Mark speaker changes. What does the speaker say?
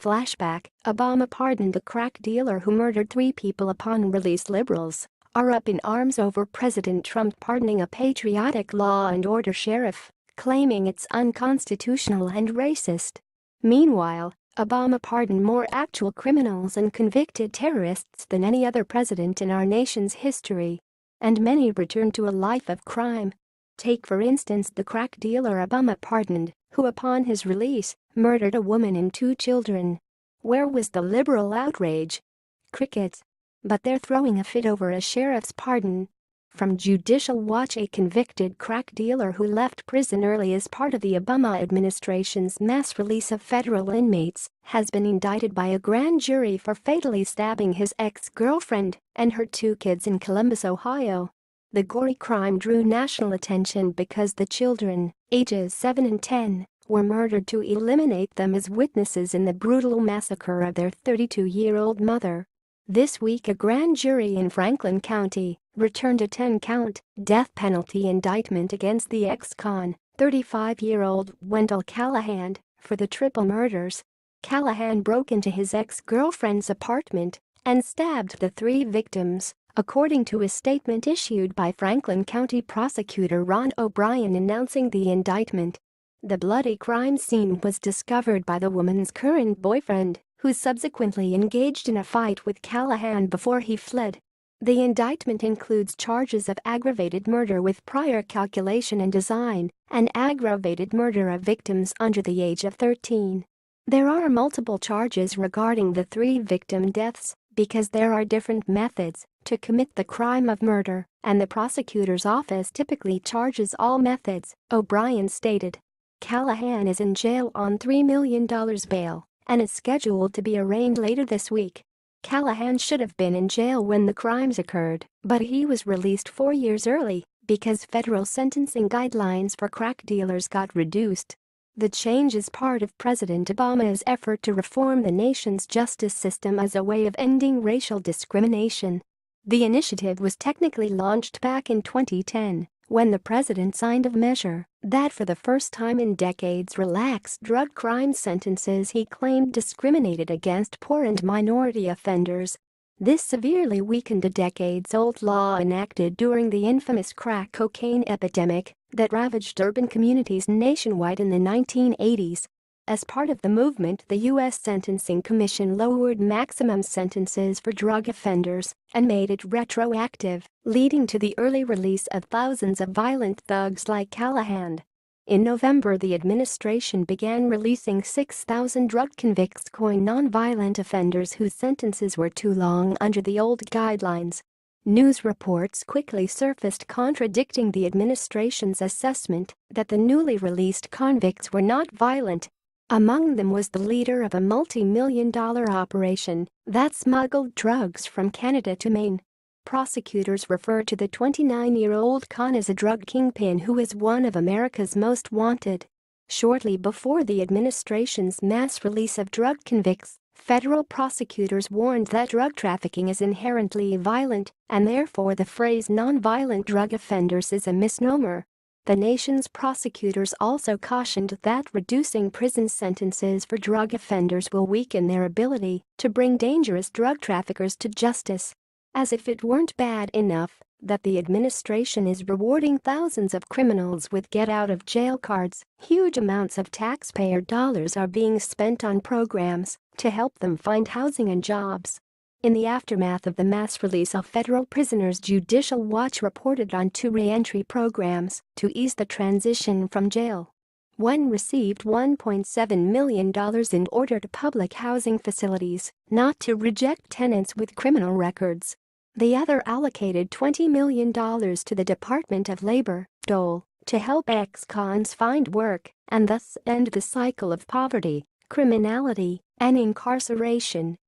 Speaker 1: Flashback: Obama pardoned a crack dealer who murdered 3 people upon release. Liberals are up in arms over President Trump pardoning a patriotic law and order sheriff, claiming it's unconstitutional and racist. Meanwhile, Obama pardoned more actual criminals and convicted terrorists than any other president in our nation's history. And many returned to a life of crime. Take for instance the crack dealer Obama pardoned, who upon his release, murdered a woman and 2 children. Where was the liberal outrage? Crickets. But they're throwing a fit over a sheriff's pardon. From Judicial Watch: a convicted crack dealer who left prison early as part of the Obama administration's mass release of federal inmates has been indicted by a grand jury for fatally stabbing his ex-girlfriend and her 2 kids in Columbus, Ohio. The gory crime drew national attention because the children, ages 7 and 10, were murdered to eliminate them as witnesses in the brutal massacre of their 32-year-old mother. This week a grand jury in Franklin County returned a 10-count death penalty indictment against the ex-con, 35-year-old Wendell Callahan, for the triple murders. Callahan broke into his ex-girlfriend's apartment and stabbed the 3 victims, according to a statement issued by Franklin County Prosecutor Ron O'Brien announcing the indictment. The bloody crime scene was discovered by the woman's current boyfriend, who subsequently engaged in a fight with Callahan before he fled. The indictment includes charges of aggravated murder with prior calculation and design and aggravated murder of victims under the age of 13. There are multiple charges regarding the 3 victim deaths because there are different methods to commit the crime of murder, and the prosecutor's office typically charges all methods, O'Brien stated. Callahan is in jail on $3 million bail and is scheduled to be arraigned later this week. Callahan should have been in jail when the crimes occurred, but he was released 4 years early because federal sentencing guidelines for crack dealers got reduced. The change is part of President Obama's effort to reform the nation's justice system as a way of ending racial discrimination. The initiative was technically launched back in 2010, when the president signed a measure that for the first time in decades relaxed drug crime sentences he claimed discriminated against poor and minority offenders. This severely weakened a decades-old law enacted during the infamous crack cocaine epidemic that ravaged urban communities nationwide in the 1980s. As part of the movement, the U.S. Sentencing Commission lowered maximum sentences for drug offenders and made it retroactive, leading to the early release of thousands of violent thugs like Callahan. In November, the administration began releasing 6,000 drug convicts, non-violent offenders whose sentences were too long under the old guidelines. News reports quickly surfaced contradicting the administration's assessment that the newly released convicts were not violent. Among them was the leader of a multi-million-dollar operation that smuggled drugs from Canada to Maine. Prosecutors refer to the 29-year-old con as a drug kingpin who is one of America's most wanted. Shortly before the administration's mass release of drug convicts, federal prosecutors warned that drug trafficking is inherently violent, and therefore the phrase non-violent drug offenders is a misnomer. The nation's prosecutors also cautioned that reducing prison sentences for drug offenders will weaken their ability to bring dangerous drug traffickers to justice. As if it weren't bad enough that the administration is rewarding thousands of criminals with get-out-of-jail cards, huge amounts of taxpayer dollars are being spent on programs to help them find housing and jobs. In the aftermath of the mass release of federal prisoners, Judicial Watch reported on 2 re-entry programs to ease the transition from jail. One received $1.7 million in order to public housing facilities not to reject tenants with criminal records. The other allocated $20 million to the Department of Labor, DOL, to help ex-cons find work and thus end the cycle of poverty, criminality, and incarceration.